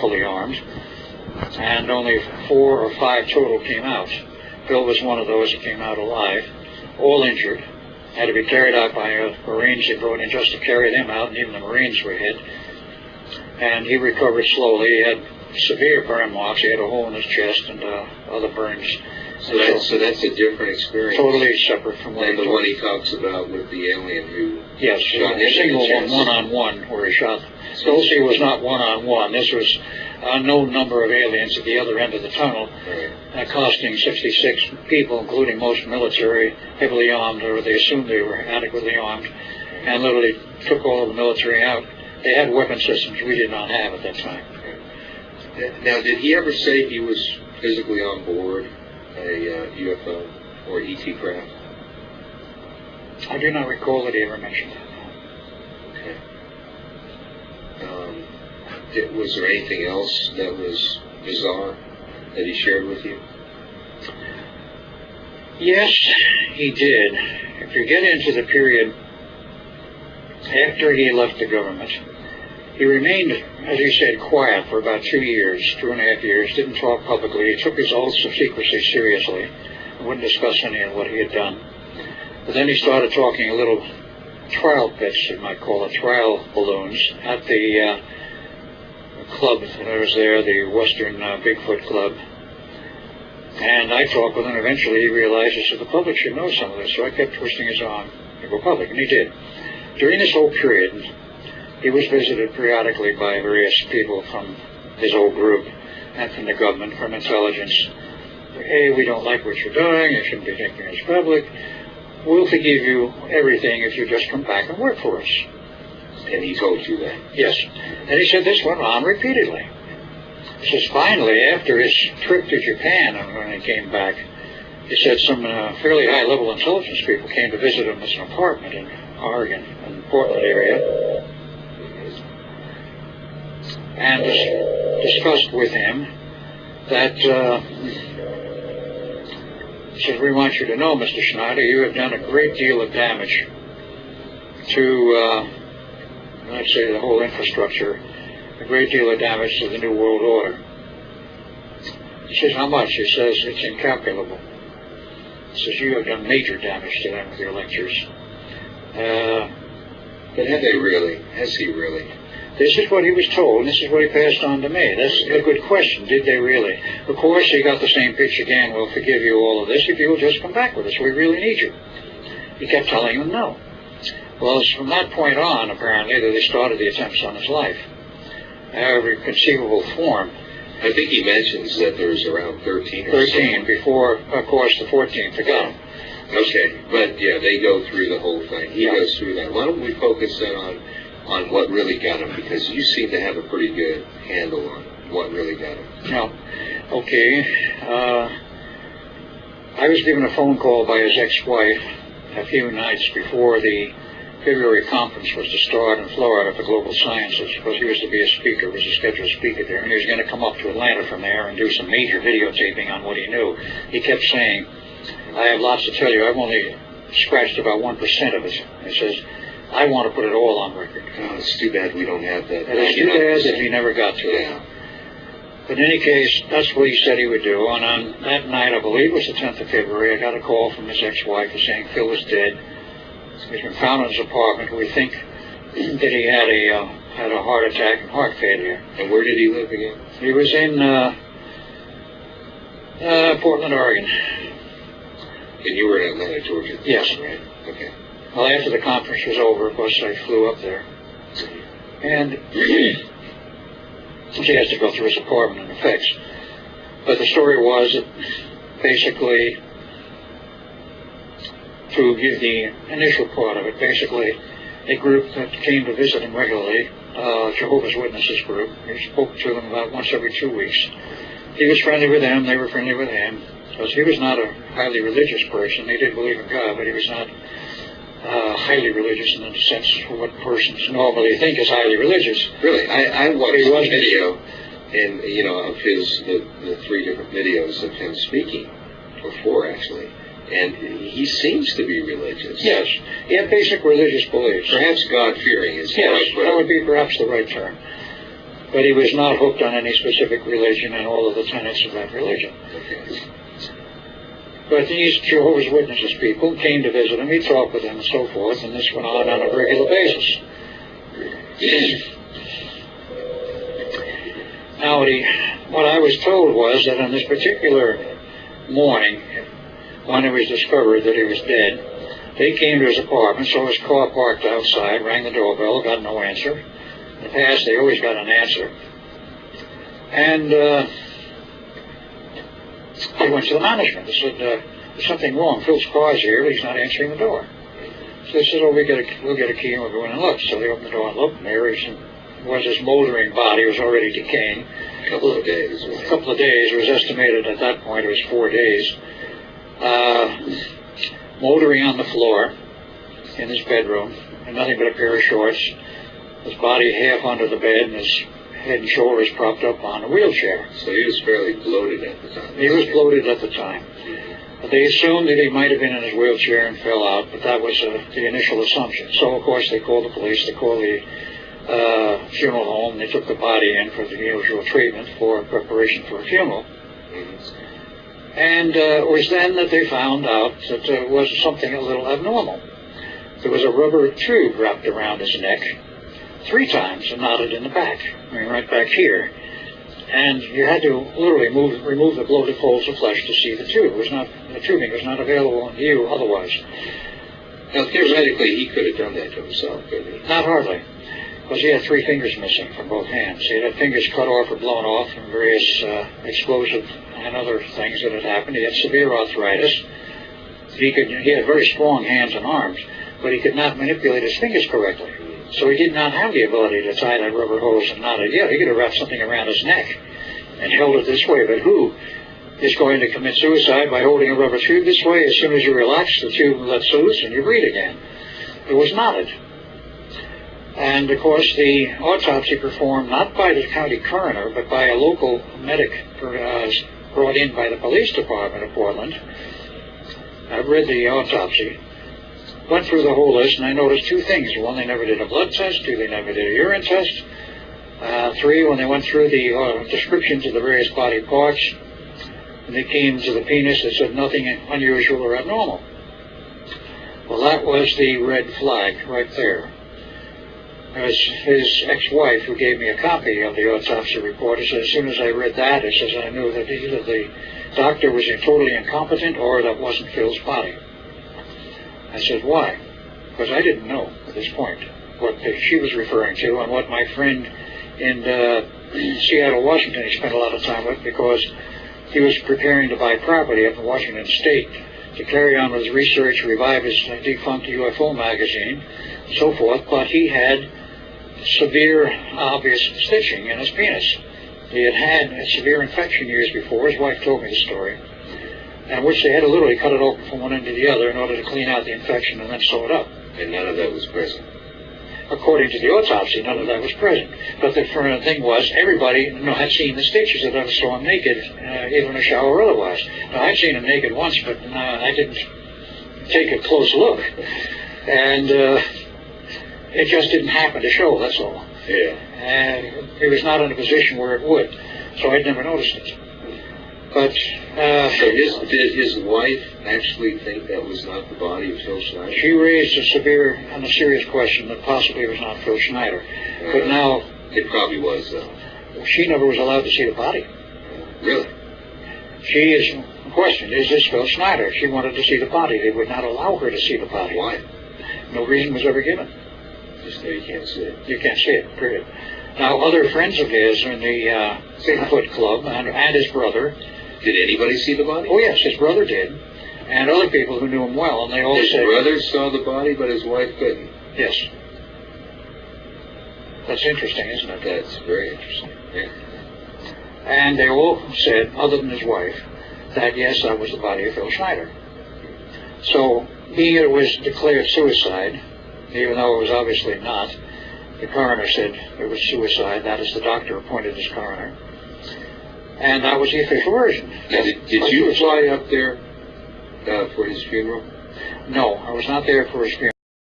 fully armed, and only 4 or 5 total came out. Phil was one of those that came out alive, all injured, had to be carried out by Marines they brought in just to carry them out, and even the Marines were hit. And he recovered slowly. He had severe burn marks. He had a hole in his chest and other burns. So that's a different experience. Totally separate from what the one he talks about with the alien who shot him. A single one-on-one where he shot. Dulcie was not one-on-one. This was a known number of aliens at the other end of the tunnel, costing 66 people, including most military, heavily armed, or they assumed they were adequately armed, and literally took all of the military out. They had weapon systems we did not have at that time. Now, did he ever say he was physically on board a UFO or ET craft? I do not recall that he ever mentioned that. Okay. Was there anything else that was bizarre that he shared with you? Yes, he did. If you get into the period after he left the government, he remained, as he said, quiet for about 2 years, 2.5 years, didn't talk publicly. He took his oaths of secrecy seriously, wouldn't discuss any of what he had done. But then he started talking a little trial pitch, you might call it, trial balloons, at the club that was there, the Western Bigfoot Club. And I talked with him. Eventually he realized, he said, the public should know some of this. So I kept twisting his arm to go public, and he did. During this whole period, he was visited periodically by various people from his old group and from the government, from intelligence. Hey, we don't like what you're doing. You shouldn't be taking this public. We'll forgive you everything if you just come back and work for us. And he told you that? Yes. And he said this went on repeatedly. He says finally, after his trip to Japan, and when he came back, he said some fairly high-level intelligence people came to visit him at an apartment in Oregon, in the Portland area, and discussed with him that he says, we want you to know, Mr. Schneider, you have done a great deal of damage to, let's say, the whole infrastructure, a great deal of damage to the New World Order. He says, how much? He says, it's incalculable. He says, you have done major damage to them with your lectures. But have they really? Has he really? This is what he was told, and this is what he passed on to me. That's a good question. Did they really? Of course, he got the same pitch again. We'll forgive you all of this if you'll just come back with us. We really need you. He kept telling them no. Well, it's from that point on, apparently, that they started the attempts on his life. Every conceivable form. I think he mentions that there's around 13 or 13, before, of course, the 14th again. Okay, but yeah, they go through the whole thing. He goes through that. Why don't we focus then on what really got him, because you seem to have a pretty good handle on what really got him. No. Okay. I was given a phone call by his ex-wife a few nights before the February conference was to start in Florida for Global Sciences, because he was to be a speaker, was a scheduled speaker there, and he was going to come up to Atlanta from there and do some major videotaping on what he knew. He kept saying, I have lots to tell you. I've only scratched about 1% of it. He says, I want to put it all on record. Oh, it's too bad we don't have that. And it's too bad that he never got to it. But in any case, that's what he said he would do. And on that night, I believe it was the 10th of February, I got a call from his ex-wife saying Phil was dead. He's been found in his apartment. We think that he had a heart attack and heart failure. And where did he live again? He was in Portland, Oregon. And you were in Atlanta, Georgia? Yes. Right. Okay. Well, after the conference was over, of course, I flew up there. And she has to go through his apartment and effects. But the story was that basically, to give the initial part of it, basically a group that came to visit him regularly, Jehovah's Witnesses group, he spoke to them about once every 2 weeks. He was friendly with them, they were friendly with him, because he was not a highly religious person. He did believe in God, but he was not highly religious in the sense of what persons normally think is highly religious. Really, I watched a video, and of his the 3 different videos of him speaking, or 4 actually, and he seems to be religious. Yes, he had basic religious beliefs. Perhaps God-fearing is yes, that would be perhaps the right term. but he was not hooked on any specific religion and all of the tenets of that religion. Okay. But these Jehovah's Witnesses people came to visit him, he talked with them and so forth, and this went on a regular basis. Now, what I was told was that on this particular morning, when it was discovered that he was dead, they came to his apartment, saw his car parked outside, rang the doorbell, got no answer. In the past, they always got an answer. And they went to the management. They said, there's something wrong. Phil's car's here, but he's not answering the door. So they said, oh, we'll get a key and we'll go in and look. So they opened the door and looked, and there was his moldering body. It was already decaying. A couple of days. A couple of days. It was estimated at that point it was 4 days. Moldering on the floor in his bedroom, and nothing but a pair of shorts. His body half under the bed, and his head and shoulders propped up on a wheelchair. So he was fairly bloated at the time. He was bloated at the time. They assumed that he might have been in his wheelchair and fell out, but that was the initial assumption. So, of course, they called the police, they called the funeral home, they took the body in for the usual treatment for preparation for a funeral. And it was then that they found out that there was something a little abnormal. There was a rubber tube wrapped around his neck 3 times and knotted in the back, I mean right back here. And you had to literally remove the bloated folds of flesh to see the tube. The tubing was not available in view otherwise. Now, theoretically, he could have done that to himself, couldn't he? Not hardly, because he had 3 fingers missing from both hands. He had fingers cut off or blown off from various explosive and other things that had happened. He had severe arthritis. He had very strong hands and arms, but he could not manipulate his fingers correctly. So he did not have the ability to tie that rubber hose and knot it. Yeah, he could have wrapped something around his neck and held it this way, but who is going to commit suicide by holding a rubber tube this way? As soon as you relax, the tube lets loose and you breathe again. It was knotted. And, of course, the autopsy performed not by the county coroner, but by a local medic brought in by the police department of Portland. I've read the autopsy. Went through the whole list, and I noticed 2 things. 1, they never did a blood test. 2, they never did a urine test. 3, when they went through the descriptions of the various body parts, and they came to the penis, they said nothing unusual or abnormal. Well, that was the red flag right there. It was his ex-wife who gave me a copy of the autopsy report. It said as soon as I read that, it says I knew that either the doctor was totally incompetent or that wasn't Phil's body. I said, why? Because I didn't know at this point what she was referring to and what my friend in Seattle, Washington, he spent a lot of time with, because he was preparing to buy property up in Washington State to carry on with his research, revive his defunct UFO magazine, and so forth, but he had severe, obvious stitching in his penis. He had had a severe infection years before. His wife told me the story. And which they had to literally cut it open from one end to the other in order to clean out the infection and then sew it up. And none of that was present. According to the autopsy, none of that was present. But the thing was, everybody had seen the stitches that ever saw him naked, either in a shower or otherwise. Now, I'd seen him naked once, but I didn't take a close look. And it just didn't happen to show, that's all. Yeah. And he was not in a position where it would, so I'd never noticed it. But so did his wife actually think that was not the body of Phil Schneider? She raised a serious question that possibly it was not Phil Schneider. But now it probably was, though. She never was allowed to see the body. Really? She is questioned, is this Phil Schneider? She wanted to see the body. They would not allow her to see the body. Why? No reason was ever given. Just that you can't see it. You can't see it, period. Now, other friends of his in the Bigfoot Club and his brother. Did anybody see the body? Oh, yes, his brother did. And other people who knew him well, and they all said... His brother saw the body, but his wife couldn't? Yes. That's interesting, isn't it? That's very interesting. Yeah. And they all said, other than his wife, that yes, that was the body of Phil Schneider. So, being it was declared suicide, even though it was obviously not, the coroner said it was suicide. That is, the doctor appointed as coroner. And that was the official version. Now, did you fly up there for his funeral? No, I was not there for his funeral.